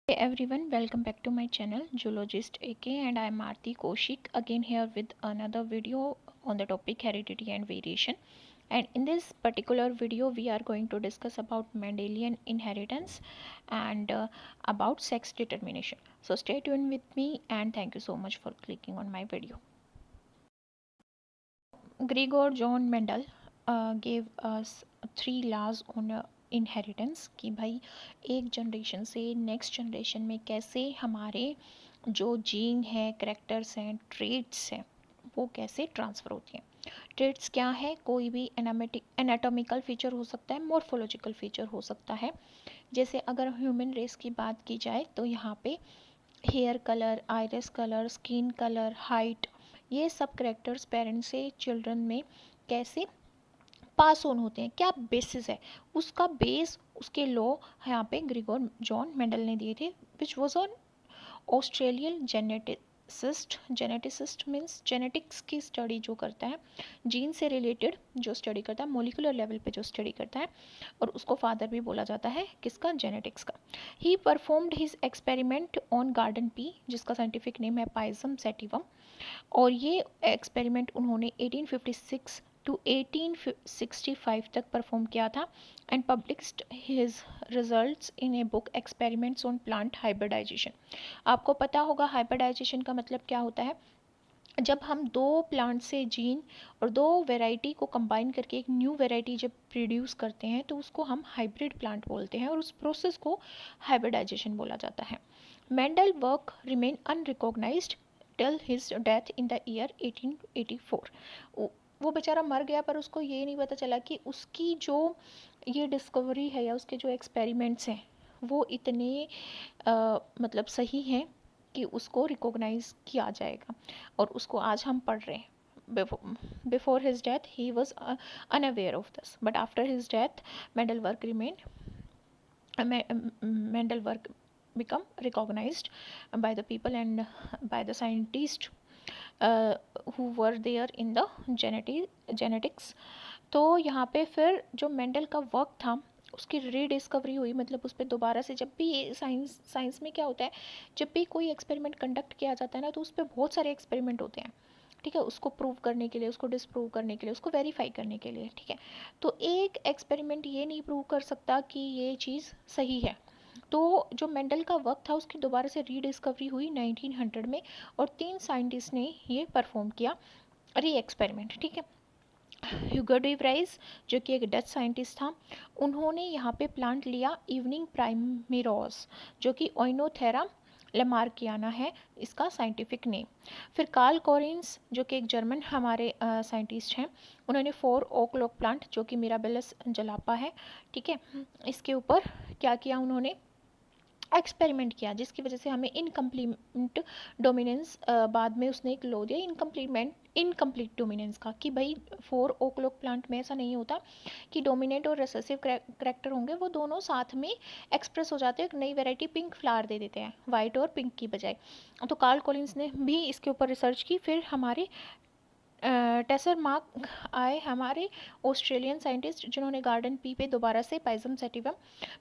Hey everyone, welcome back to my channel Zoologist AK, and I am Aarti Kaushik again here with another video on the topic heredity and variation. And in this particular video we are going to discuss about Mendelian inheritance and about sex determination. So stay tuned with me and thank you so much for clicking on my video. Gregor John Mendel gave us three laws on inheritance कि भाई एक generation से next generation में कैसे हमारे जो gene है, characters हैं, ट्रेट्स हैं, वो कैसे ट्रांसफ़र होती हैं. ट्रेट्स क्या है? कोई भी एनाटॉमिकल फीचर हो सकता है, मॉर्फोलॉजिकल फीचर हो सकता है. जैसे अगर ह्यूमन रेस की बात की जाए तो यहाँ पे hair colour, iris colour, skin colour, height, ये सब करेक्टर्स पेरेंट्स से चिल्ड्रन में कैसे पास ऑन होते हैं, क्या बेसिस है, उसका बेस, उसके लॉ यहाँ पे ग्रिगोर जॉन मेंडल ने दिए थे, which was on Australian geneticist means genetics की स्टडी जो करता है, जीन से रिलेटेड जो स्टडी करता है, मोलिकुलर लेवल पे जो स्टडी करता है, और उसको फादर भी बोला जाता है किसका? जेनेटिक्स का. ही performed his experiment on garden pea, जिसका साइंटिफिक नेम है पाइजम सेटिवम, और ये एक्सपेरिमेंट उन्होंने 1856 टू 1865 तक परफॉर्म किया था and published his results in a book experiments on plant hybridisation. आपको पता होगा हाइब्रिडाइजेशन का मतलब क्या होता है. जब हम दो प्लांट से जीन और दो वैरायटी को कंबाइन करके एक न्यू वैरायटी जब प्रोड्यूस करते हैं तो उसको हम हाइब्रिड प्लांट बोलते हैं और उस प्रोसेस को हाइब्रिडाइजेशन बोला जाता है. Mendel work remain unrecognised till his death in the year 1884. वो बेचारा मर गया पर उसको ये नहीं पता चला कि उसकी जो ये डिस्कवरी है या उसके जो एक्सपेरिमेंट्स हैं वो इतने मतलब सही हैं कि उसको रिकॉग्नाइज किया जाएगा, और उसको आज हम पढ़ रहे हैं. Before his death he was unaware of this, but after his death Mendel work remain Mendel work become recognized by the people and by the scientists who were there in the genetics. तो यहाँ पे फिर जो Mendel का work था उसकी rediscovery हुई, मतलब उस पर दोबारा से, जब भी ये साइंस में क्या होता है, जब भी कोई एक्सपेरिमेंट कंडक्ट किया जाता है ना तो उस पर बहुत सारे एक्सपेरिमेंट होते हैं. ठीक है, उसको प्रूव करने के लिए, उसको डिसप्रूव करने के लिए, उसको वेरीफाई करने के लिए. ठीक है, तो एक एक्सपेरिमेंट ये नहीं प्रूव कर सकता कि ये चीज़ सही है. तो जो मेंडल का वर्क था उसकी दोबारा से रीडिस्कवरी हुई 1900 में, और 3 साइंटिस्ट ने ये परफॉर्म किया री एक्सपेरिमेंट. ठीक है, ह्यूगो डी व्राइस जो कि एक डच साइंटिस्ट था, उन्होंने यहाँ पे प्लांट लिया इवनिंग प्राइमेरोस, जो कि ओइनोथेरा लेमार्कियाना है इसका साइंटिफिक नेम. फिर कार्ल कॉरिन्स जो कि एक जर्मन हमारे साइंटिस्ट हैं, उन्होंने 4 ओक लॉक प्लांट जो कि मिराबिलस जलापा है, ठीक है, इसके ऊपर क्या किया, उन्होंने एक्सपेरिमेंट किया, जिसकी वजह से हमें इनकम्प्लीट डोमिनेंस, बाद में उसने एक लो दिया इनकम्प्लीट डोमिनेंस का, कि भाई 4 ओकलोक प्लांट में ऐसा नहीं होता कि डोमिनेंट और रिसेसिव करेक्टर होंगे, वो दोनों साथ में एक्सप्रेस हो जाते हैं, एक नई वैरायटी पिंक फ्लावर दे देते हैं वाइट और पिंक की बजाय. तो कार्ल कॉलिंस ने भी इसके ऊपर रिसर्च की. फिर हमारे टेसर मार्क आए, हमारे ऑस्ट्रेलियन साइंटिस्ट, जिन्होंने गार्डन पी पे दोबारा से पाइजम सेटिवम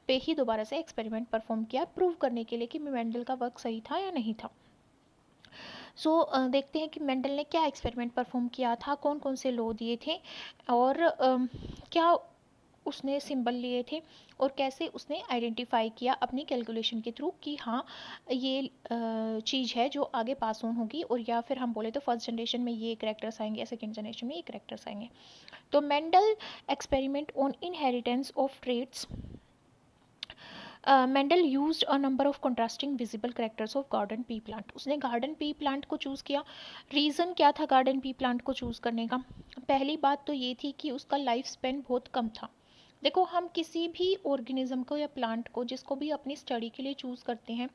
पे ही दोबारा से एक्सपेरिमेंट परफॉर्म किया, प्रूव करने के लिए कि मेंडल का वर्क सही था या नहीं था. देखते हैं कि मेंडल ने क्या एक्सपेरिमेंट परफॉर्म किया था, कौन कौन से लॉ दिए थे, और क्या उसने सिंबल लिए थे, और कैसे उसने आइडेंटिफाई किया अपनी कैलकुलेशन के थ्रू कि हाँ ये चीज़ है जो आगे पास ऑन होगी, और या फिर हम बोले तो फर्स्ट जनरेशन में ये करेक्टर्स आएंगे या सेकेंड जनरेशन में ये करेक्टर्स आएंगे. तो Mendel experiment on inheritance of traits. Mendel used a number of contrasting visible characters of garden pea plant. उसने गार्डन पी प्लांट को चूज़ किया. रीज़न क्या था गार्डन पी प्लांट को चूज़ करने का? पहली बात तो ये थी कि उसका लाइफ स्पेन बहुत कम था. देखो, हम किसी भी ऑर्गेनिज्म को या प्लांट को जिसको भी अपनी स्टडी के लिए चूज़ करते हैं,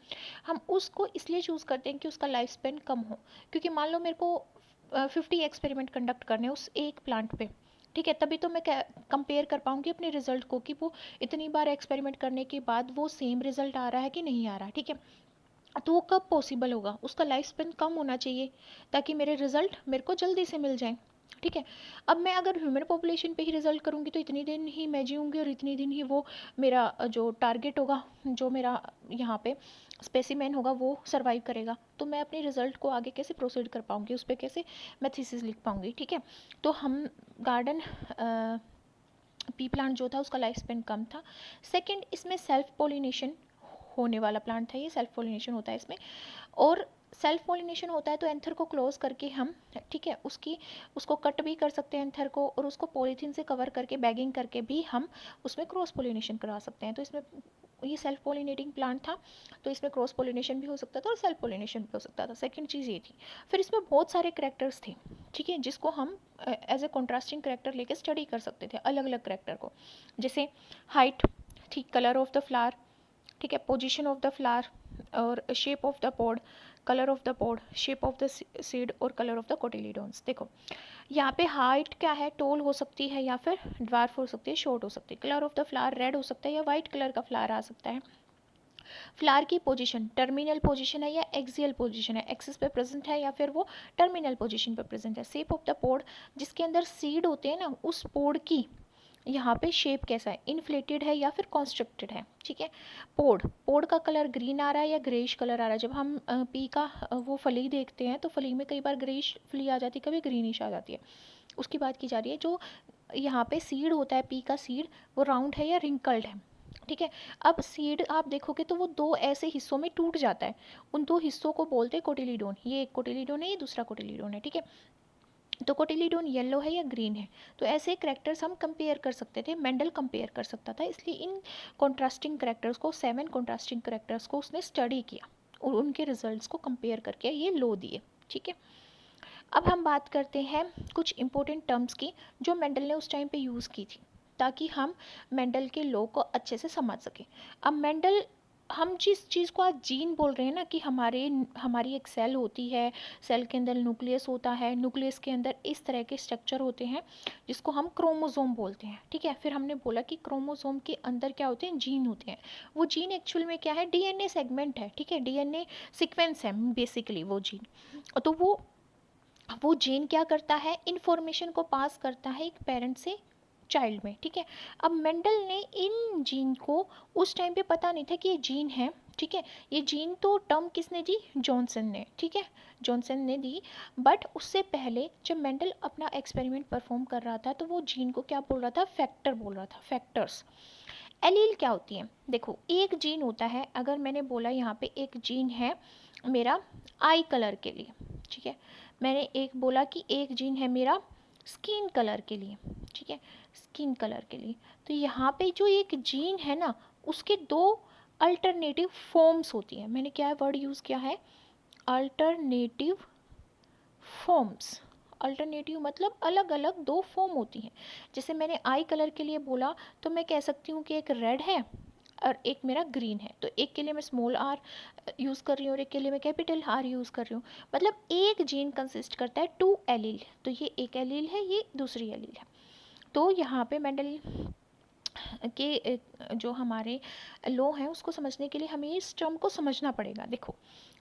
हम उसको इसलिए चूज़ करते हैं कि उसका लाइफ स्पेन कम हो. क्योंकि मान लो मेरे को 50 एक्सपेरिमेंट कंडक्ट करने उस एक प्लांट पे, ठीक है, तभी तो मैं कंपेयर कर पाऊंगी अपने रिजल्ट को कि वो इतनी बार एक्सपेरिमेंट करने के बाद वो सेम रिजल्ट आ रहा है कि नहीं आ रहा. ठीक है, तो वो कब पॉसिबल होगा? उसका लाइफ स्पेन कम होना चाहिए ताकि मेरे रिजल्ट मेरे को जल्दी से मिल जाएं. ठीक है, अब मैं अगर ह्यूमन पॉपुलेशन पे ही रिजल्ट करूँगी तो इतनी दिन ही मैं जीऊँगी और इतनी दिन ही वो मेरा जो टारगेट होगा, जो मेरा यहाँ पे स्पेसिमेन होगा वो सर्वाइव करेगा, तो मैं अपने रिजल्ट को आगे कैसे प्रोसीड कर पाऊँगी, उस पर कैसे मैं थीसिस लिख पाऊँगी, ठीक है। तो हम गार्डन पी प्लांट जो था उसका लाइफ स्पेन कम था। सेकंड, इसमें सेल्फ पोलिनेशन होने वाला प्लांट था, ये सेल्फ पोलिनेशन होता है इसमें, और सेल्फ पोलिनेशन होता है तो एंथर को क्लोज करके हम, ठीक है, उसको कट भी कर सकते हैं एंथर को, और उसको पॉलीथीन से कवर करके बैगिंग करके भी हम उसमें क्रॉस पोलिनेशन करा सकते हैं। तो इसमें ये सेल्फ पोलिनेटिंग प्लांट था, तो इसमें क्रॉस पोलिनेशन भी हो सकता था और सेल्फ पोलिनेशन भी हो सकता था। सेकंड चीज़ ये थी। फिर इसमें बहुत सारे करेक्टर्स थे, ठीक है, जिसको हम एज ए कॉन्ट्रास्टिंग करेक्टर लेके स्टडी कर सकते थे, अलग अलग करेक्टर को, जैसे हाइट, ठीक, कलर ऑफ द फ्लावर, ठीक है, पोजीशन ऑफ द फ्लावर, और shape of the pod, colour of the pod, shape of the seed, और कलर ऑफ द कोटिलीडोन्स। देखो यहाँ पे हाइट क्या है, टोल हो सकती है या फिर ड्वार्फ हो सकती है, शॉर्ट हो सकती है। Colour of the flower red हो सकता है या वाइट कलर का फ्लावर आ सकता है। फ्लावर की पोजीशन टर्मिनल पोजीशन है या एक्सियल पोजीशन है, एक्सिस पे प्रेजेंट है या फिर वो टर्मिनल पोजीशन पे प्रेजेंट है। शेप ऑफ द पोड, जिसके अंदर सीड होते हैं ना, उस पोड की यहाँ पे शेप कैसा है, इन्फ्लेटेड है या फिर कॉन्स्ट्रक्टेड है, ठीक है। पोड का कलर ग्रीन आ रहा है या ग्रेइश कलर आ रहा है। जब हम पी का वो फली देखते हैं तो फली में कई बार ग्रेइश फली आ जाती है, कभी ग्रीनिश आ जाती है, उसकी बात की जा रही है। जो यहाँ पे सीड होता है, पी का सीड, वो राउंड है या रिंकल्ड है, ठीक है। अब सीड आप देखोगे तो वो दो ऐसे हिस्सों में टूट जाता है, उन दो हिस्सों को बोलते हैं कोटिलीडोन। ये एक कोटिलीडोन है, ये दूसरा कोटिलीडोन है, ठीक है। तो कोटिलीडोन येलो है या ग्रीन है। तो ऐसे करेक्टर्स हम कंपेयर कर सकते थे, मेंडल कंपेयर कर सकता था, इसलिए इन कॉन्ट्रास्टिंग करेक्टर्स को, 7 कॉन्ट्रास्टिंग करेक्टर्स को उसने स्टडी किया और उनके रिजल्ट्स को कंपेयर करके ये लो दिए, ठीक है। अब हम बात करते हैं कुछ इंपॉर्टेंट टर्म्स की जो मेंडल ने उस टाइम पे यूज़ की थी, ताकि हम मेंडल के लॉ को अच्छे से समझ सकें। अब मेंडल, हम जिस चीज़ को आज जीन बोल रहे हैं ना, कि हमारी एक सेल होती है, सेल के अंदर न्यूक्लियस होता है, न्यूक्लियस के अंदर इस तरह के स्ट्रक्चर होते हैं जिसको हम क्रोमोसोम बोलते हैं, ठीक है। फिर हमने बोला कि क्रोमोसोम के अंदर क्या होते हैं, जीन होते हैं। वो जीन एक्चुअल में क्या है, डीएनए सेगमेंट है, ठीक है, डीएनए सीक्वेंस है बेसिकली वो जीन। तो वो जीन क्या करता है, इन्फॉर्मेशन को पास करता है एक पेरेंट से चाइल्ड में, ठीक है। अब मेंडल ने इन जीन को, उस टाइम पे पता नहीं था कि ये जीन है, ठीक है। ये जीन तो टर्म किसने दी, जॉनसन ने, ठीक है, जॉनसन ने दी। बट उससे पहले जब मेंडल अपना एक्सपेरिमेंट परफॉर्म कर रहा था तो वो जीन को क्या बोल रहा था, फैक्टर बोल रहा था, फैक्टर्स। एलील क्या होती है, देखो एक जीन होता है, अगर मैंने बोला यहाँ पे एक जीन है मेरा आई कलर के लिए, ठीक है, मैंने एक बोला कि एक जीन है मेरा स्किन कलर के लिए, ठीक है, स्किन कलर के लिए। तो यहाँ पे जो एक जीन है ना, उसके दो अल्टरनेटिव फॉर्म्स होती हैं। मैंने क्या वर्ड यूज़ किया है, अल्टरनेटिव फॉर्म्स। अल्टरनेटिव मतलब अलग अलग दो फॉर्म होती हैं। जैसे मैंने आई कलर के लिए बोला तो मैं कह सकती हूँ कि एक रेड है और एक मेरा ग्रीन है। तो एक के लिए मैं स्मॉल आर यूज़ कर रही हूँ और एक के लिए मैं कैपिटल आर यूज़ कर रही हूँ। मतलब एक जीन कंसिस्ट करता है 2 एलील। तो ये एक एलील है, ये दूसरी एलील है। तो यहाँ पे मेंडल के जो हमारे लॉ हैं उसको समझने के लिए हमें इस टर्म को समझना पड़ेगा। देखो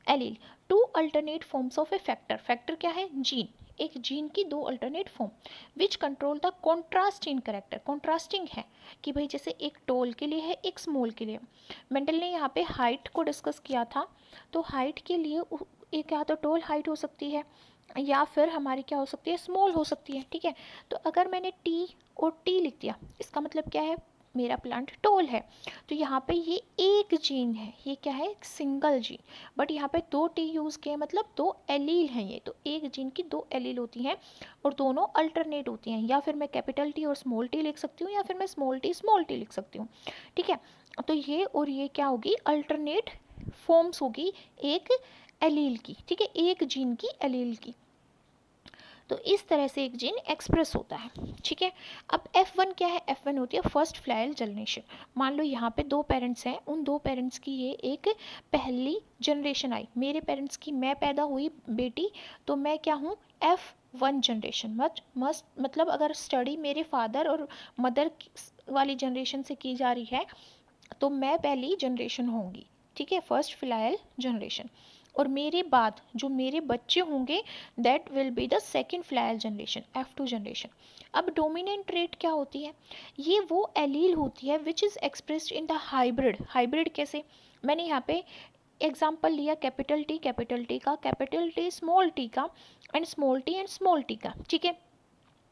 allele, 2 alternate forms of A factor. Factor क्या है, जीन, एक जीन की 2 alternate form which control the contrast in character. Contrasting है कि भाई जैसे एक टॉल के लिए है, एक स्मॉल के लिए। मेंडल ने यहाँ पे हाइट को डिस्कस किया था, तो हाइट के लिए एक या तो टॉल हाइट हो सकती है या फिर हमारी क्या हो सकती है, स्मॉल हो सकती है, ठीक है। तो अगर मैंने टी और टी लिख दिया, इसका मतलब क्या है, मेरा प्लांट टॉल है। तो यहाँ पे ये एक जीन है, ये क्या है, एक सिंगल जीन। बट यहाँ पे 2 टी यूज़ किए, मतलब 2 एलील हैं ये। तो एक जीन की 2 एलील होती हैं और दोनों अल्टरनेट होती हैं। या फिर मैं कैपिटल टी और स्मॉल टी लिख सकती हूँ, या फिर मैं स्मॉल टी लिख सकती हूँ, ठीक है। तो ये और ये क्या होगी, अल्टरनेट फॉर्म्स होगी एक एलील की, ठीक है, एक जीन की एलील की। तो इस तरह से एक जीन एक्सप्रेस होता है, ठीक है। अब F1 क्या है, F1 होती है फर्स्ट फ्लाइल जनरेशन। मान लो यहाँ पे 2 पेरेंट्स हैं, उन 2 पेरेंट्स की ये एक पहली जनरेशन आई। मेरे पेरेंट्स की, मैं पैदा हुई बेटी, तो मैं क्या हूँ, F1 जनरेशन। मतलब अगर स्टडी मेरे फादर और मदर वाली जनरेशन से की जा रही है तो मैं पहली जनरेशन होंगी, ठीक है, फर्स्ट फिलाइल जनरेशन। और मेरे बाद जो मेरे बच्चे होंगे that will be the second filial generation, F2 generation. अब डोमिनेंट ट्रेट क्या होती है, ये वो एलील होती है which is expressed in the hybrid. Hybrid कैसे, मैंने यहाँ पे एग्जाम्पल लिया कैपिटल टी का, कैपिटल टी स्मॉल टी का, एंड स्मॉल टी का, ठीक है।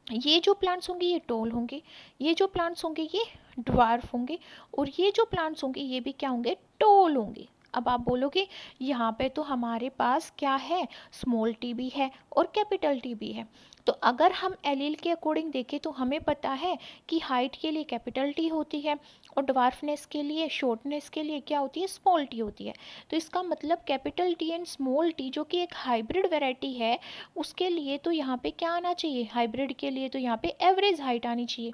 ये जो प्लांट्स होंगे ये टॉल होंगे, ये जो प्लांट्स होंगे ये ड्वार्फ होंगे, और ये जो प्लांट्स होंगे ये भी क्या होंगे, टॉल होंगे। अब आप बोलोगे यहाँ पे तो हमारे पास क्या है, स्मॉल टी भी है और कैपिटल टी भी है। तो अगर हम एलील के अकॉर्डिंग देखें तो हमें पता है कि हाइट के लिए कैपिटल टी होती है और ड्वार्फनेस के लिए, शॉर्टनेस के लिए क्या होती है, स्मॉल टी होती है। तो इसका मतलब capital T and small T जो कि एक हाइब्रिड वेराइटी है, उसके लिए तो यहाँ पे क्या आना चाहिए, हाइब्रिड के लिए तो यहाँ पे एवरेज हाइट आनी चाहिए,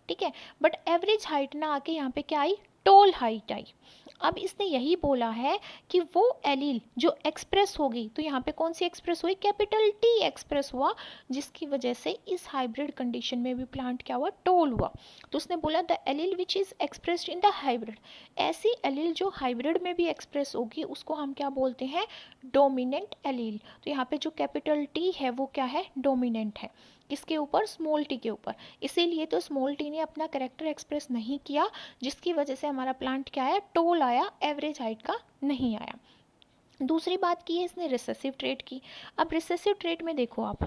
ठीक है। बट एवरेज हाइट ना आके यहाँ पे क्या आई, टॉल हाइट आई। अब इसने यही बोला है कि वो एलील जो एक्सप्रेस होगी, तो यहाँ पे कौन सी एक्सप्रेस हुई, कैपिटल टी एक्सप्रेस हुआ, जिसकी वजह से इस हाइब्रिड कंडीशन में भी प्लांट क्या हुआ, टॉल हुआ। तो उसने बोला the allele which is expressed in the hybrid, ऐसी एलील जो हाइब्रिड में भी एक्सप्रेस होगी उसको हम क्या बोलते हैं, डोमिनेंट एलील। तो यहाँ पे जो कैपिटल टी है वो क्या है, डोमिनेंट है, किसके ऊपर, स्मॉल टी के ऊपर। इसीलिए तो स्मॉल टी ने अपना करेक्टर एक्सप्रेस नहीं किया, जिसकी वजह से हमारा प्लांट क्या आया, टोल आया, एवरेज हाइट का नहीं आया। दूसरी बात की है इसने रिसेसिव ट्रेट की। अब रिसेसिव ट्रेट में देखो आप,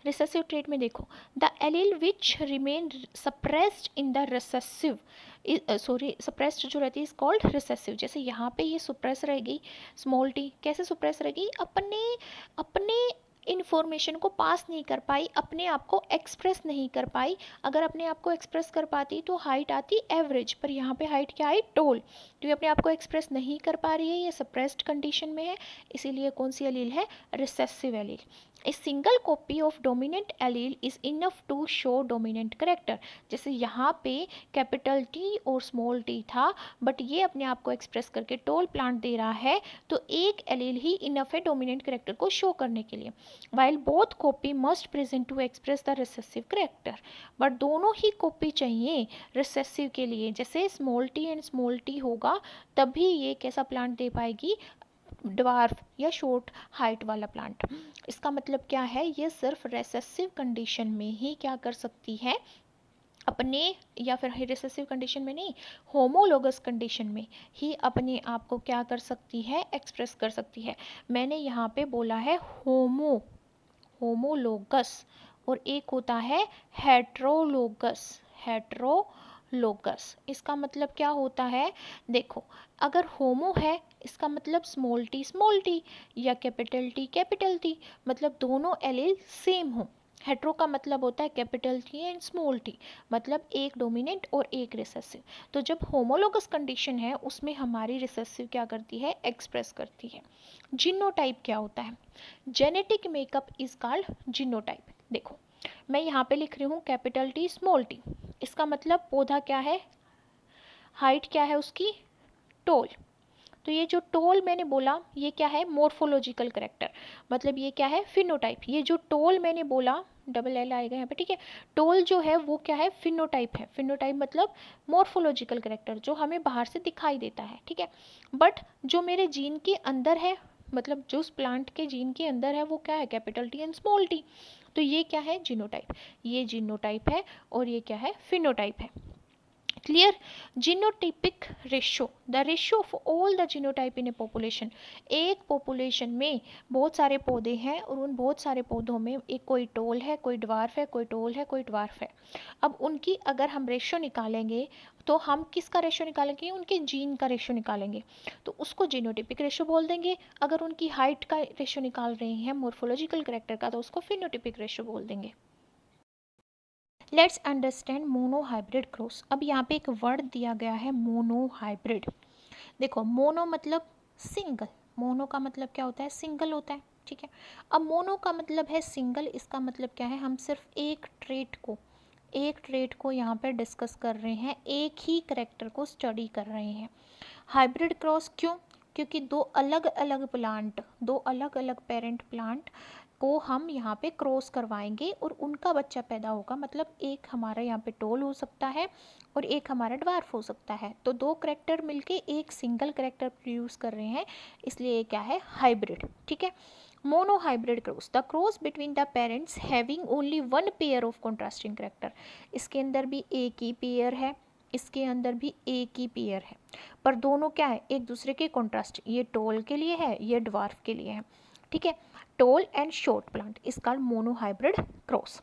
रिसेसिव ट्रेट में देखो, the allele which remain suppressed in the recessive, sorry suppressed जो रहती है इज कॉल्ड रिसेसिव। जैसे यहाँ पे ये सुप्रेस रहेगी, स्मॉल टी कैसे सुप्रेस रहेगी, अपने अपने इन्फॉर्मेशन को पास नहीं कर पाई, अपने आप को एक्सप्रेस नहीं कर पाई। अगर अपने आप को एक्सप्रेस कर पाती तो हाइट आती एवरेज, पर यहाँ पे हाइट क्या आई, टोल। तो ये अपने आप को एक्सप्रेस नहीं कर पा रही है, ये सप्रेस्ड कंडीशन में है, इसीलिए कौन सी एलील है, recessive allele. A single copy of dominant allele is enough to show dominant character. जैसे यहाँ पे कैपिटल टी और स्मॉल टी था, बट ये अपने आप को एक्सप्रेस करके टोल प्लांट दे रहा है, तो एक एलील ही इनफ है डोमिनेंट करेक्टर को शो करने के लिए। While both copy must present to express the recessive character, but दोनों ही कॉपी चाहिए रिसेसिव के लिए। जैसे small T and small T होगा तभी ये कैसा प्लांट दे पाएगी, ड्वार्फ या शॉर्ट हाइट वाला प्लांट। इसका मतलब क्या है, ये सिर्फ रिसेसिव कंडीशन में ही क्या कर सकती है अपने, या फिर रिसेसिव कंडीशन में नहीं, होमोलोगस कंडीशन में ही अपने आप को क्या कर सकती है, एक्सप्रेस कर सकती है। मैंने यहाँ पे बोला है होमोलोगस, और एक होता है हेट्रोलोगस, हेट्रोलोगस। इसका मतलब क्या होता है, देखो अगर होमो है इसका मतलब स्मॉल टी या कैपिटल टी, मतलब दोनों एलील सेम हो। हेट्रो का मतलब होता है capital T and small T, मतलब एक डोमिनेंट और एक रिसेसिव। तो जब होमोलोगस कंडीशन है उसमें हमारी रिसेसिव क्या करती है, एक्सप्रेस करती है। जीनोटाइप क्या होता है, genetic makeup is called genotype. देखो मैं यहाँ पे लिख रही हूँ कैपिटल टी स्मॉल टी, इसका मतलब पौधा क्या है, हाइट क्या है उसकी, टोल। तो ये जो टोल मैंने बोला ये क्या है, मोर्फोलॉजिकल करेक्टर, मतलब ये क्या है, फिनोटाइप। ये जो टोल मैंने बोला, डबल एल आएगा यहाँ पे, ठीक है। टोल जो है वो क्या है, फिनोटाइप है। फिनोटाइप मतलब मोर्फोलॉजिकल करेक्टर जो हमें बाहर से दिखाई देता है, ठीक है। बट जो मेरे जीन के अंदर है, मतलब जो उस प्लांट के जीन के अंदर है वो क्या है, capital T and small T. तो ये क्या है, जीनोटाइप। ये जीनोटाइप है और ये क्या है, फिनोटाइप है। Clear. Genotypic ratio, the ratio of all the genotype in A population. एक पॉपुलेशन में बहुत सारे पौधे हैं और उन बहुत सारे पौधों में एक कोई टोल है, कोई ड्वार्फ है, कोई टोल है, कोई ड्वार्फ है। अब उनकी अगर हम रेशो निकालेंगे तो हम किसका रेशो निकालेंगे, उनके जीन का रेशो निकालेंगे, तो उसको जीनोटाइपिक रेशो बोल देंगे। अगर उनकी हाइट का रेशो निकाल रहे हैं मोर्फोलॉजिकल करेक्टर का, तो उसको फिनोटाइपिक रेशो बोल देंगे। Let's understand monohybrid cross. अब यहाँ पे एक वर्ड दिया गया है मोनोहाइब्रिड। देखो मोनो मतलब सिंगल, मोनो का मतलब क्या होता है, सिंगल होता है, ठीक है। अब मोनो का मतलब है सिंगल, इसका मतलब क्या है, हम सिर्फ एक ट्रेट को यहाँ पर डिस्कस कर रहे हैं, एक ही करेक्टर को स्टडी कर रहे हैं। हाइब्रिड क्रॉस क्यों, क्योंकि दो अलग अलग पेरेंट प्लांट को हम यहाँ पे क्रॉस करवाएंगे और उनका बच्चा पैदा होगा। मतलब एक हमारा यहाँ पे टोल हो सकता है और एक हमारा ड्वार्फ हो सकता है, तो दो करेक्टर मिलके एक सिंगल करेक्टर प्रोड्यूस कर रहे हैं, इसलिए क्या है, हाइब्रिड, ठीक है। Monohybrid cross, the cross between the parents having only one pair of contrasting character. इसके अंदर भी एक ही पेयर है, इसके अंदर भी एक ही पेयर है, पर दोनों क्या है, एक दूसरे के कॉन्ट्रास्ट, ये टॉल के लिए है, ये ड्वार्फ के लिए है, ठीक है। Tall and short plant is called monohybrid cross.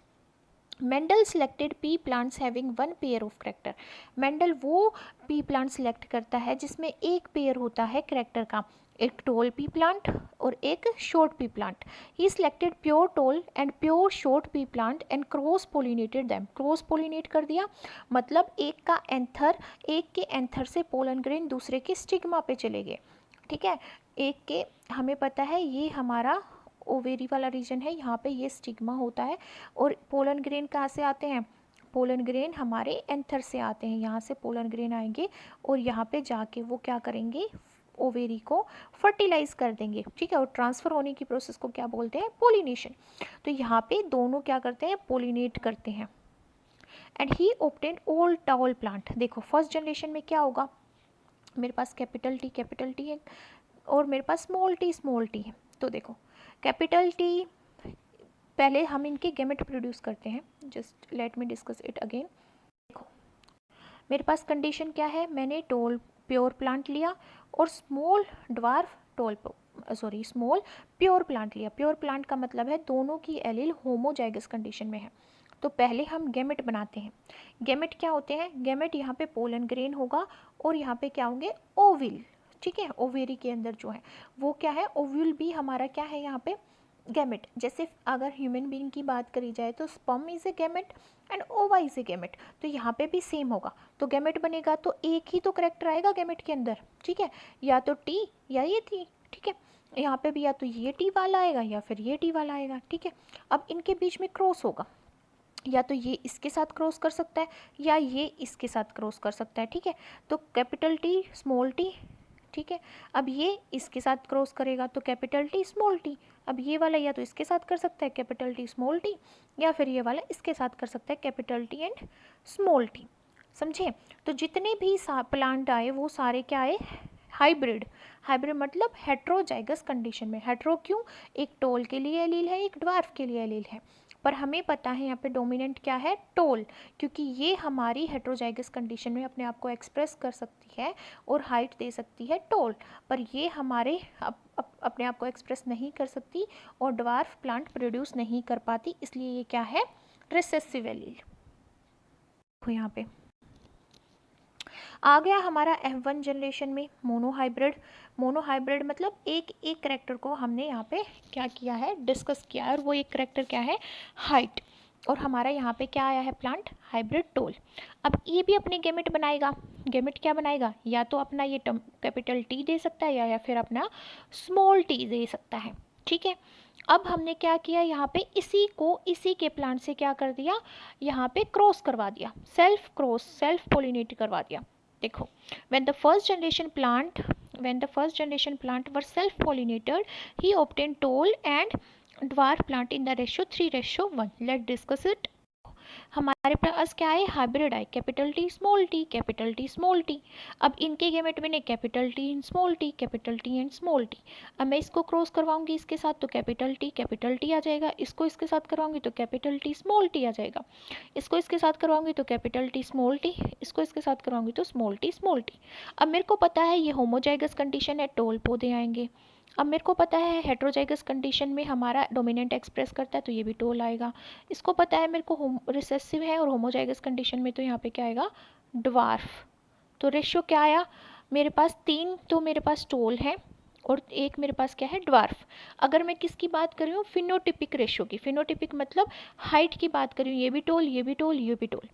Mendel selected P plants having one pair of character. Mendel वो पी प्लांट सिलेक्ट करता है जिसमें एक पेयर होता है करेक्टर का, एक टॉल पी प्लांट और एक short P plant. He selected pure tall and pure short P plant and cross pollinated them. Cross pollinate कर दिया मतलब एक का एंथर, एक के एंथर से पोलन ग्रेन दूसरे के स्टिग्मा पे चले गए, ठीक है। एक के, हमें पता है ये हमारा ओवेरी वाला रीजन है, यहाँ पे ये स्टिग्मा होता है। और पोलन ग्रेन कहाँ से आते हैं, पोलन ग्रेन हमारे एंथर से आते हैं, यहाँ से पोलन ग्रेन आएंगे और यहाँ पे जाके वो क्या करेंगे, ओवेरी को फर्टिलाइज कर देंगे, ठीक है। और ट्रांसफ़र होने की प्रोसेस को क्या बोलते हैं, पोलिनेशन। तो यहाँ पे दोनों क्या करते हैं, पोलिनेट करते हैं। And he obtain all tall plant. देखो फर्स्ट जनरेशन में क्या होगा, मेरे पास कैपिटल टी है और मेरे पास स्मॉल टी है। तो देखो कैपिटल टी, पहले हम इनके गैमेट प्रोड्यूस करते हैं, just let me discuss it again. देखो मेरे पास कंडीशन क्या है, मैंने टॉल प्योर प्लांट लिया और स्मॉल प्योर प्लांट लिया। प्योर प्लांट का मतलब है दोनों की एलील होमोजाइगस कंडीशन में है। तो पहले हम गैमेट बनाते हैं। गैमेट क्या होते हैं, गैमेट यहाँ पे पोलन ग्रेन होगा और यहाँ पे क्या होंगे, ओविल, ठीक है। ओवेरी के अंदर जो है वो क्या है, ओव्यूल भी हमारा क्या है यहाँ पे, गैमेट। जैसे अगर ह्यूमन बीइंग की बात करी जाए तो sperm is a gamete and ओवा इज ए गैमेट, तो यहाँ पे भी सेम होगा। तो गैमेट बनेगा तो एक ही तो करेक्टर आएगा गैमेट के अंदर, ठीक है, या तो टी या ये टी, ठीक है। यहाँ पे भी या तो ये टी वाला आएगा या फिर ये टी वाला आएगा, ठीक है। अब इनके बीच में क्रॉस होगा, या तो ये इसके साथ क्रॉस कर सकता है या ये इसके साथ क्रॉस कर सकता है, ठीक है। तो कैपिटल टी स्मॉल टी, ठीक है। अब ये इसके साथ क्रॉस करेगा तो कैपिटल टी स्मॉल टी। अब ये वाला या तो इसके साथ कर सकता है कैपिटल टी स्मॉल टी, या फिर ये वाला इसके साथ कर सकता है capital T and small T, समझे। तो जितने भी प्लांट आए वो सारे क्या आए, हाइब्रिड। हाइब्रिड मतलब हेट्रोजाइगस कंडीशन में। हेट्रो क्यों, एक टॉल के लिए एलील है, एक ड्वार्फ के लिए एलील है, पर हमें पता है यहाँ पे डोमिनेंट क्या है, टॉल, क्योंकि ये हमारी हेट्रोजाइगस कंडीशन में अपने आप को एक्सप्रेस कर सकती है और हाइट दे सकती है टॉल, पर ये हमारे अपने आप को एक्सप्रेस नहीं कर सकती और ड्वार्फ प्लांट प्रोड्यूस नहीं कर पाती, इसलिए ये क्या है, रिसेसिव एलील। यहाँ पे आ गया हमारा F1 जनरेशन में मोनोहाइब्रिड। मोनोहाइब्रिड मतलब एक एक करेक्टर को हमने यहाँ पे क्या किया है, डिस्कस किया है, और वो एक करेक्टर क्या है, हाइट। और हमारा यहाँ पे क्या आया है, प्लांट हाइब्रिड टॉल। अब ये भी अपने गैमेट बनाएगा। गैमेट क्या बनाएगा, या तो अपना ये कैपिटल टी दे सकता है या फिर अपना स्मॉल टी दे सकता है, ठीक है। अब हमने क्या किया, यहाँ पे इसी को इसी के प्लांट से क्या कर दिया, यहाँ पे क्रॉस करवा दिया, सेल्फ पोलिनेट करवा दिया। देखो when the first generation plant were self pollinated, he obtained tall and dwarf plant in the ratio 3:1. Let's discuss it. हमारे पास क्या है, हाइब्रिड है, capital T small T, capital T small T. अब इनके गैमेट में capital T and small T, capital T and small T. अब मैं इसको क्रॉस करवाऊंगी इसके साथ तो कैपिटल टी आ जाएगा, इसको इसके साथ करवाऊंगी तो कैपिटल टी स्मॉल टी आ जाएगा, इसको इसके साथ करवाऊंगी तो कैपिटल टी स्मॉल टी, इसको इसके साथ करवाऊंगी तो स्मॉल टी। अब मेरे को पता है ये होमोजाइगस कंडीशन है, टॉल पौधे आएंगे। अब मेरे को पता है हेट्रोजाइगस कंडीशन में हमारा डोमिनेंट एक्सप्रेस करता है तो ये भी टॉल आएगा। इसको पता है मेरे को रिसेसिव है और होमोजाइगस कंडीशन में, तो यहाँ पे क्या आएगा, ड्वार्फ। तो रेशियो क्या आया, मेरे पास 3 तो मेरे पास टॉल है और एक मेरे पास क्या है, ड्वार्फ। अगर मैं किसकी बात कर रही हूँ, फिनोटिपिक रेशियो की, फिनोटिपिक मतलब हाइट की बात कर रही हूँ, ये भी टॉल, ये भी टॉल, ये भी टॉल,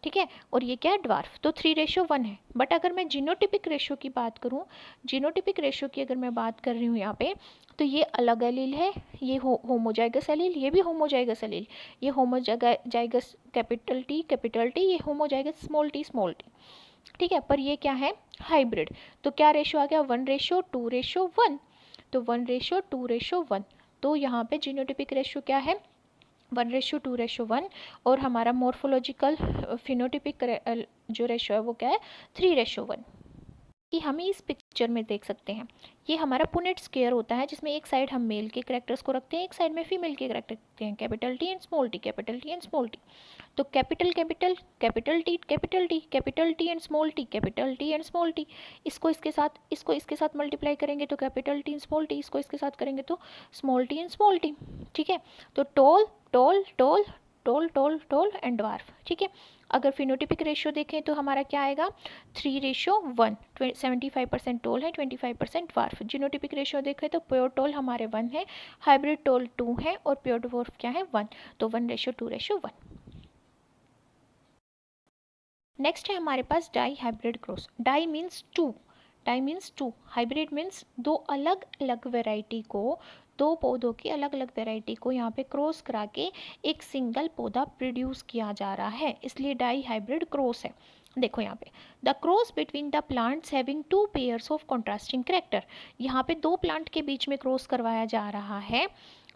ठीक है। और ये क्या है, ड्वार्फ, तो 3:1 है। बट अगर मैं जीनोटिपिक रेशियो की बात करूँ, जीनोटिपिक रेशियो की अगर मैं बात कर रही हूँ यहाँ पे, तो ये अलग एलील है, ये होमोजाइगस एलील, ये भी होमोजाइगस एलील, ये होमोजाइगस कैपिटल टी, ये होमोजाइगस स्मॉल टी, ठीक है। पर ये क्या है, हाइब्रिड। तो क्या रेशियो आ गया, 1:2:1, तो 1:2:1। तो यहाँ पे जीनोटिपिक रेशियो क्या है, 1:2:1, और हमारा मॉर्फोलॉजिकल फिनोटिपिक जो रेशियो है वो क्या है, 3:1। कि हम इस पिक्चर में देख सकते हैं, ये हमारा पुनेट स्क्वायर होता है जिसमें एक साइड हम मेल के करेक्टर्स को रखते हैं, एक साइड में फीमेल के करेक्टर रखते हैं, capital T and small T, capital T and small T. तो capital capital capital T capital T capital T and small T, capital T and small T. इसको इसके साथ मल्टीप्लाई करेंगे तो कैपिटल टी स्मॉल टी, इसको इसके साथ करेंगे तो small T and small T. ठीक है, तो toll toll toll toll toll tall and dwarf. ठीक है, अगर फिनोटिपिक रेशियो देखें तो हमारा क्या आएगा, 3:1। 75% टोल है, 25% ड्वार्फ। जीनोटिपिक रेशियो देखें तो प्योर टोल हमारे 1 है, हाइब्रिड टोल 2 है और प्योर ड्वार्फ क्या है 1, तो 1:2:1। नेक्स्ट है हमारे पास di hybrid cross. Di means two, di means two, hybrid means दो अलग अलग वेराइटी को, दो पौधों की अलग अलग वेराइटी को यहाँ पे क्रॉस करा के एक सिंगल पौधा प्रोड्यूस किया जा रहा है, इसलिए डाई हाइब्रिड क्रॉस है। देखो यहाँ पे the cross between the plants having two pairs of contrasting character. यहाँ पे दो प्लांट के बीच में क्रॉस करवाया जा रहा है।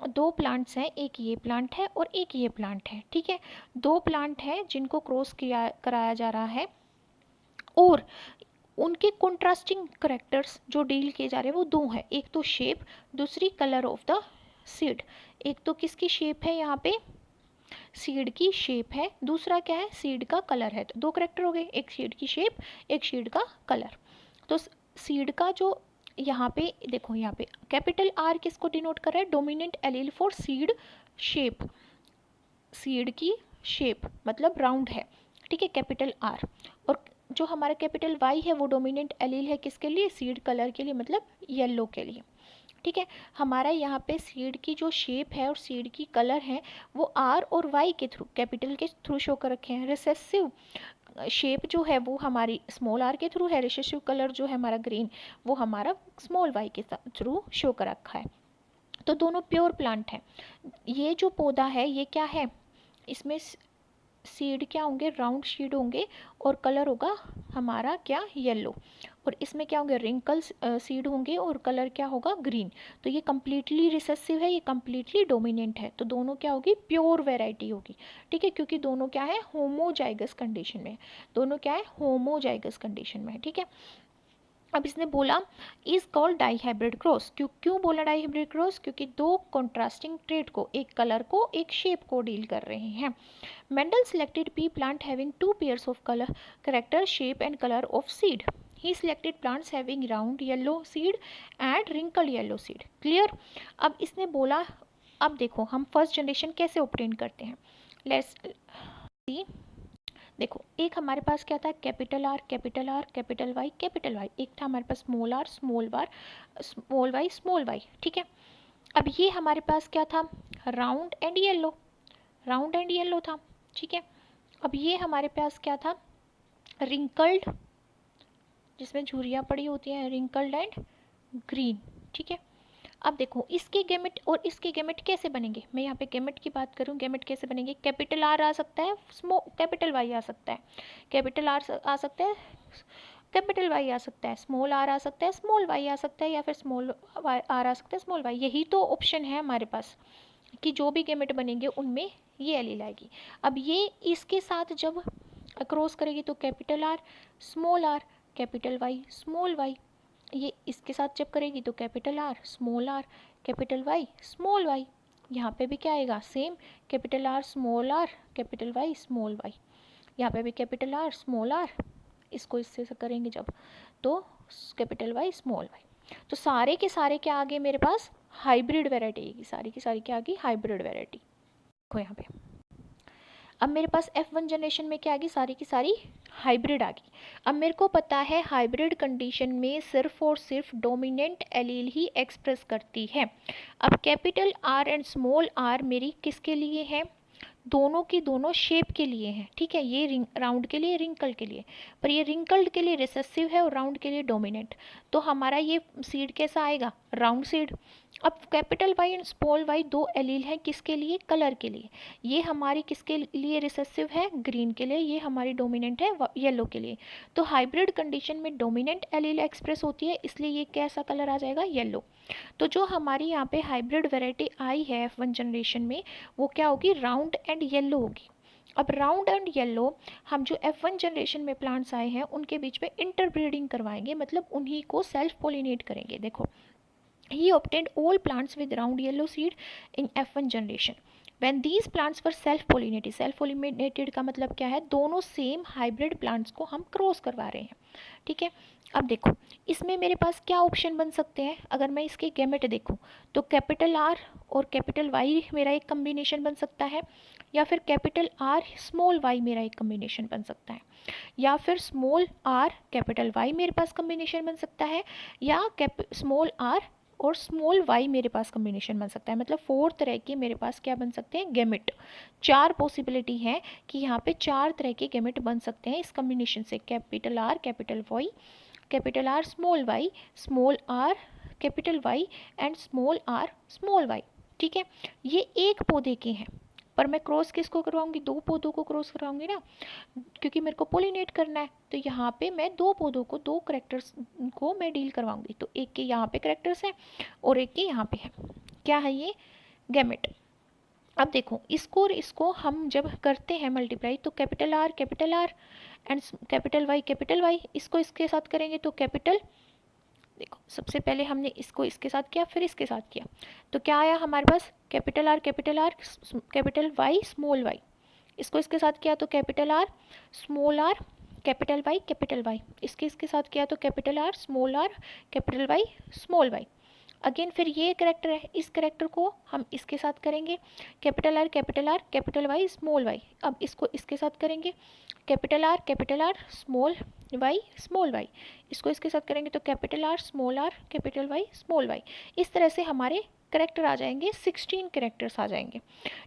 दो प्लांट्स हैं, एक ये प्लांट है और एक ये प्लांट है। ठीक है, दो प्लांट हैं जिनको क्रॉस किया कराया जा रहा है और उनके कॉन्ट्रास्टिंग करेक्टर्स जो डील किए जा रहे हैं वो दो हैं, एक तो शेप, दूसरी कलर ऑफ द सीड। एक तो किसकी शेप है, यहाँ पे सीड की शेप है, दूसरा क्या है, सीड का कलर है। तो दो करेक्टर हो गए, एक सीड की शेप, एक सीड का कलर। तो सीड का जो यहाँ पे देखो, यहाँ पे कैपिटल आर किसको डिनोट कर रहा है, dominant allele for seed shape, seed की शेप मतलब राउंड है। ठीक है, कैपिटल आर। और जो हमारा कैपिटल वाई है वो डोमिनेंट एलील है किसके लिए, सीड कलर के लिए, मतलब येलो के लिए। ठीक है, हमारा यहाँ पे सीड की जो शेप है और सीड की कलर है वो आर और वाई के थ्रू, कैपिटल के थ्रू शो कर रखे हैं। रिसेसिव शेप जो है वो हमारी स्मॉल आर के थ्रू है, रिसेसिव कलर जो है हमारा ग्रीन वो हमारा स्मॉल वाई के थ्रू शो कर रखा है। तो दोनों प्योर प्लांट हैं। ये जो पौधा है ये क्या है, इसमें सीड क्या होंगे, राउंड सीड होंगे और कलर होगा हमारा क्या, येलो। और इसमें क्या होंगे, रिंकल्स सीड होंगे और कलर क्या होगा, ग्रीन। तो ये कम्प्लीटली रिसेसिव है, ये कम्प्लीटली डोमिनेंट है, तो दोनों क्या होगी, प्योर वेराइटी होगी। ठीक है, क्योंकि दोनों क्या है, होमोजाइगस कंडीशन में, दोनों क्या है, होमोजाइगस कंडीशन में। ठीक है, अब इसने बोला is called die hybrid cross. क्यों बोला डाई हाइब्रिड क्रॉस, क्योंकि दो कॉन्ट्रास्टिंग ट्रेट को, एक कलर को एक शेप को डील कर रहे हैं। Mendel selected pea plant having two pairs of color, character, shape and color of seed. He selected plants having round yellow seed and wrinkled yellow seed. Clear? अब इसने बोला, अब देखो हम फर्स्ट जनरेशन कैसे ऑब्टेन करते हैं, लेट्स सी। देखो एक हमारे पास क्या था, capital R capital R capital Y capital Y, एक था हमारे पास small R small Y small Y small Y. ठीक है, अब ये हमारे पास क्या था, round and yellow, round and yellow था। ठीक है, अब ये हमारे पास क्या था, रिंकल्ड, जिसमें झुर्रियाँ पड़ी होती हैं, रिंकल्ड एंड ग्रीन। ठीक है, अब देखो इसके गेमेट और इसके गेमेट कैसे बनेंगे, मैं यहाँ पे गेमेट की बात करूँ, गेमेट कैसे बनेंगे, कैपिटल आर आ सकता है, कैपिटल वाई आ सकता है, कैपिटल आर आ सकता है, कैपिटल वाई आ सकता है, स्मॉल आर आ सकता है, स्मॉल वाई आ सकता है, या फिर स्मॉल आर आ सकता है, स्मॉल वाई। यही तो ऑप्शन है हमारे पास कि जो भी गेमेट बनेंगे उनमें ये एलील आएगी। अब ये इसके साथ जब क्रॉस करेगी तो capital R small R capital Y small Y, ये इसके साथ जब करेगी तो capital R capital Y small Y. यहाँ पे भी क्या आएगा, same, capital R capital Y small Y. यहाँ पे भी कैपिटल आर स्मॉल आर, इसको इससे करेंगे जब तो कैपिटल वाई स्मॉल वाई। तो सारे के सारे क्या आ गए मेरे पास, हाइब्रिड वेराइटी आएगी, सारी की सारी क्या आ गई, हाइब्रिड वेराइटी। देखो यहाँ पे अब मेरे पास F1 जनरेशन में क्या आ गई, सारी की सारी हाइब्रिड आ गई। अब मेरे को पता है हाइब्रिड कंडीशन में सिर्फ और सिर्फ डोमिनेंट एलील ही एक्सप्रेस करती है। अब capital R and small R मेरी किसके लिए है, दोनों की दोनों शेप के लिए हैं। ठीक है, ये राउंड के लिए, रिंकल के लिए, पर ये रिंकल्ड के लिए रिसेसिव है और राउंड के लिए डोमिनेंट। तो हमारा ये सीड कैसा आएगा, राउंड सीड। अब capital Y and small Y दो एलील हैं किसके लिए, कलर के लिए। ये हमारी किसके लिए रिसेसिव है, ग्रीन के लिए, ये हमारी डोमिनेंट है येलो के लिए। तो हाइब्रिड कंडीशन में डोमिनेंट एलील एक्सप्रेस होती है, इसलिए ये कैसा कलर आ जाएगा, येलो। तो जो हमारी यहाँ पे हाइब्रिड वेराइटी आई है F1 जनरेशन में वो क्या होगी, राउंड एंड येलो होगी। अब राउंड एंड येलो हम जो F1 जनरेशन में प्लांट्स आए हैं उनके बीच में इंटरब्रीडिंग करवाएंगे, मतलब उन्हीं को सेल्फ पोलिनेट करेंगे। देखो, he obtained all plants with round yellow seed in F1 generation. When these plants were self pollinated का मतलब क्या है, दोनों सेम हाइब्रिड प्लांट्स को हम क्रॉस करवा रहे हैं। ठीक है, अब देखो इसमें मेरे पास क्या ऑप्शन बन सकते हैं। अगर मैं इसके गैमेट देखूं तो कैपिटल आर और कैपिटल वाई मेरा एक कम्बिनेशन बन सकता है, या फिर कैपिटल आर स्मॉल वाई मेरा एक कम्बिनेशन बन सकता है, या फिर स्मॉल आर कैपिटल वाई मेरे पास कम्बिनेशन बन सकता है, या स्मॉल आर और स्मॉल वाई मेरे पास कम्बिनेशन बन सकता है। मतलब 4 तरह के मेरे पास क्या बन सकते हैं, गैमेट। 4 पॉसिबिलिटी है कि यहाँ पे 4 तरह के गैमेट बन सकते हैं इस कम्बिनेशन से, capital R capital Y, capital R small R capital Y and small R small Y. ठीक है, ये एक पौधे के हैं, पर मैं क्रॉस किसको करवाऊंगी, 2 पौधों को क्रॉस करवाऊंगी ना, क्योंकि मेरे को पोलिनेट करना है। तो यहाँ पे मैं 2 पौधों को, 2 करेक्टर्स को मैं डील करवाऊंगी। तो एक के यहाँ पे करेक्टर्स हैं और एक के यहाँ पे है। क्या है ये, गैमेट। अब देखो इसको और इसको हम जब करते हैं मल्टीप्लाई तो capital R and capital Y, इसको इसके साथ करेंगे तो कैपिटल, देखो सबसे पहले हमने इसको इसके साथ किया फिर इसके साथ किया, तो क्या आया हमारे पास, capital R capital Y small Y. इसको इसके साथ किया तो capital R small R capital Y. इसके साथ किया तो capital R capital Y small Y. Again फिर ये करेक्टर है, इस करेक्टर को हम इसके साथ करेंगे, capital R capital Y small Y. अब इसको इसके साथ करेंगे, कैपिटल आर स्मॉल वाई। इसको इसके साथ करेंगे तो capital R capital Y small Y. इस तरह से हमारे करेक्टर आ जाएंगे, 16 करेक्टर्स आ जाएंगे।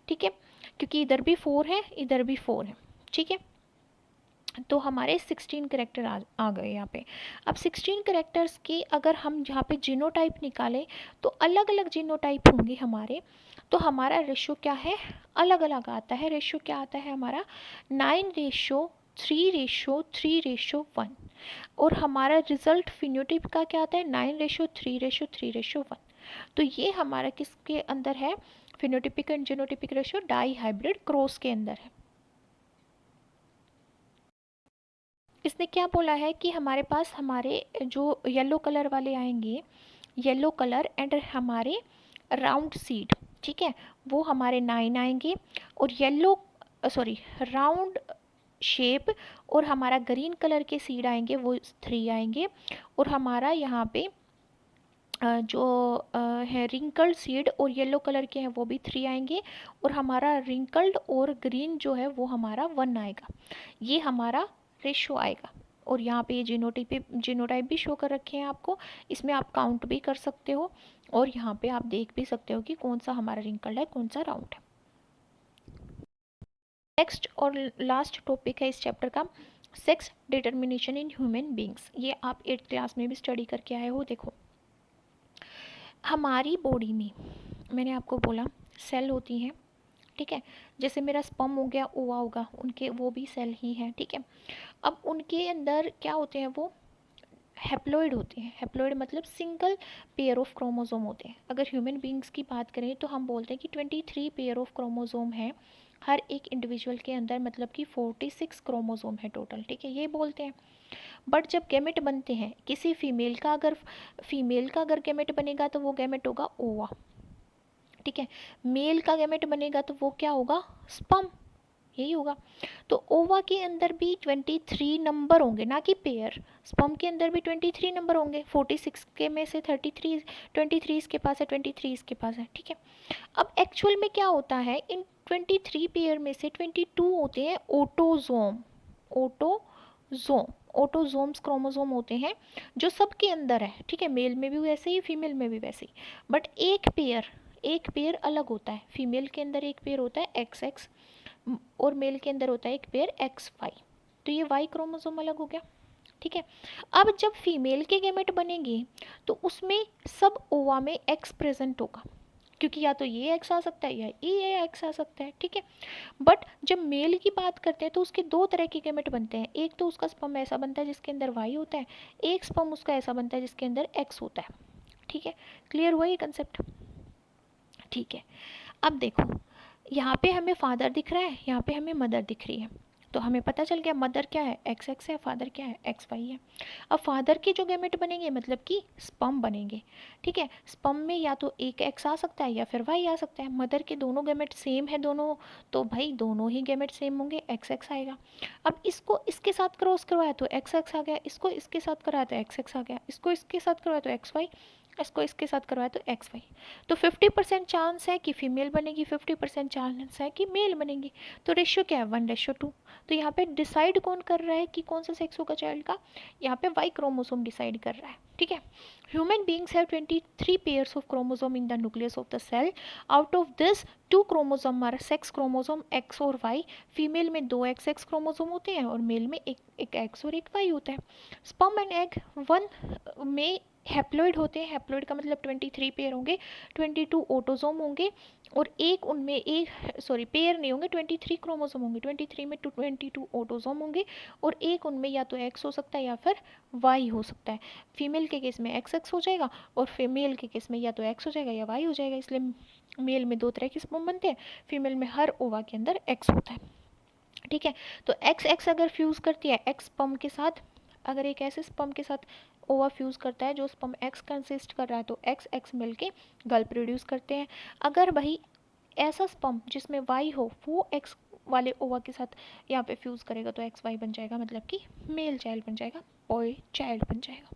ठीक है, क्योंकि इधर भी 4 है इधर भी 4 है। ठीक है, तो हमारे 16 करेक्टर आ गए यहाँ पे। अब 16 करेक्टर्स की अगर हम यहाँ पे जीनोटाइप निकालें तो अलग अलग जीनोटाइप होंगे हमारे। तो हमारा रेशो क्या है, अलग अलग आता है। रेशो क्या आता है हमारा, 9:3:3:1। और हमारा रिजल्ट फिनोटाइप का क्या आता है, 9:3:3:1। तो ये हमारा किसके अंदर है, phenotypic and genotypic ratio die hybrid cross के अंदर है। इसने क्या बोला है कि हमारे पास हमारे जो येलो कलर वाले आएंगे, येलो कलर एंड हमारे राउंड सीड, ठीक है, वो हमारे 9 आएंगे। और येलो राउंड शेप और हमारा ग्रीन कलर के सीड आएंगे वो 3 आएंगे। और हमारा यहाँ पे जो है रिंकल्ड सीड और येलो कलर के हैं वो भी 3 आएंगे। और हमारा रिंकल्ड और ग्रीन जो है वो हमारा 1 आएगा। ये हमारा रेशो आएगा। और यहाँ पे ये जीनोटाइप भी शो कर रखे हैं आपको, इसमें आप काउंट भी कर सकते हो और यहाँ पे आप देख भी सकते हो कि कौन सा हमारा रिंकल्ड है कौन सा राउंड है। नेक्स्ट और लास्ट टॉपिक है इस चैप्टर का, sex determination in human beings. ये आप 8th क्लास में भी स्टडी करके आए हो। देखो हमारी बॉडी में मैंने आपको बोला सेल होती हैं, ठीक है, जैसे मेरा स्पर्म हो गया, ओवा होगा, उनके वो भी सेल ही हैं। ठीक है, अब उनके अंदर क्या होते हैं, वो हैप्लॉइड होते हैं। हैप्लॉइड मतलब सिंगल पेयर ऑफ क्रोमोसोम होते हैं। अगर ह्यूमन बींग्स की बात करें तो हम बोलते हैं कि 23 पेयर ऑफ क्रोमोसोम है हर एक इंडिविजुअल के अंदर, मतलब कि 46 क्रोमोसोम है टोटल। ठीक है, ये बोलते हैं। बट जब गैमेट बनते हैं किसी फीमेल का अगर गैमेट बनेगा तो वो गैमेट होगा ओवा। ठीक है, मेल का गैमेट बनेगा तो वो क्या होगा, स्पर्म, यही होगा। तो ओवा के अंदर भी 23 नंबर होंगे, ना कि पेयर। स्पर्म के अंदर भी 23 नंबर होंगे, 46 के में से 23 इसके पास है, 23 इसके पास है। ठीक है, अब एक्चुअल में क्या होता है, इन 23 पेयर में से 22 होते हैं ऑटोजोम्स क्रोमोसोम होते हैं जो सबके अंदर है। ठीक है, मेल में भी वैसे ही फीमेल में भी वैसे ही। बट एक पेयर अलग होता है। फीमेल के अंदर एक पेयर होता है XX और मेल के अंदर होता है एक पेयर XY। तो ये Y क्रोमोसोम अलग हो गया। ठीक है, अब जब फीमेल के गैमेट बनेंगे तो उसमें सब ओवा में X प्रेजेंट होगा, क्योंकि या तो ये X आ सकता है या ये X आ सकता है। ठीक है, बट जब मेल की बात करते हैं तो उसके 2 तरह के गैमेट बनते हैं। एक तो उसका स्पर्म ऐसा बनता है जिसके अंदर Y होता है, एक स्पर्म उसका ऐसा बनता है जिसके अंदर X होता है। ठीक है, क्लियर हुआ ये कंसेप्ट। ठीक है, अब देखो यहाँ पे हमें फादर दिख रहा है, यहाँ पे हमें मदर दिख रही है, तो हमें पता चल गया मदर क्या है, एक्स एक्स है, फादर क्या है, एक्स वाई है। अब फादर के जो गैमेट बनेंगे मतलब कि स्पर्म बनेंगे, ठीक है। स्पर्म में या तो एक एक्स आ सकता है या फिर वाई आ सकता है। मदर के दोनों गैमेट सेम है दोनों, तो भाई दोनों ही गैमेट सेम होंगे, एक्स एक्स आएगा। अब इसको इसके साथ क्रॉस करवाया तो एक्स एक्स आ गया, इसको इसके साथ कराया तो एक्स एक्स आ गया, इसको इसके साथ करवाया तो एक्स वाई, इसको इसके साथ करवाया तो एक्स वाई। तो 50% चांस है कि फीमेल बनेगी, 50% चांस है कि मेल बनेगी। तो रेशियो क्या है, 1:2। तो यहाँ पे डिसाइड कौन कर रहा है कि कौन सा सेक्स होगा चाइल्ड का, यहाँ पे वाई क्रोमोसोम डिसाइड कर रहा है, ठीक है। Human beings have 23 pairs of chromosome in the nucleus of the cell. Out of this 2 chromosome are sex chromosome X और वाई। फीमेल में 2 एक्स एक्स क्रोमोसोम होते हैं और मेल में एक एक्स और एक वाई होता है। स्पर्म एंड एग वन में हैप्लॉइड होते हैं, हैप्लॉइड का मतलब 23 पेयर होंगे, 22 ऑटोसोम होंगे और एक उनमें एक सॉरी पेयर नहीं होंगे, 23 क्रोमोसोम होंगे, 23 में 22 ऑटोसोम होंगे और एक उनमें या तो एक्स हो सकता है या फिर वाई हो सकता है। फीमेल के केस में एक्स एक्स हो जाएगा और फीमेल के केस में या तो एक्स हो जाएगा या वाई हो जाएगा, इसलिए मेल में 2 तरह के स्पर्म बनते हैं, फीमेल में हर ओवा के अंदर एक्स होता है, ठीक है। तो एक्स एक्स अगर फ्यूज़ करती है एक्स स्पर्म के साथ, अगर एक ऐसे स्पर्म के साथ ओवा फ्यूज़ करता है जो स्पर्म एक्स कंसिस्ट कर रहा है, तो एक्स एक्स मिलके गर्ल प्रोड्यूस करते हैं। अगर भाई ऐसा स्पर्म जिसमें वाई हो वो एक्स वाले ओवा के साथ यहाँ पे फ्यूज़ करेगा तो एक्स वाई बन जाएगा, मतलब कि मेल चाइल्ड बन जाएगा, बॉय चाइल्ड बन जाएगा।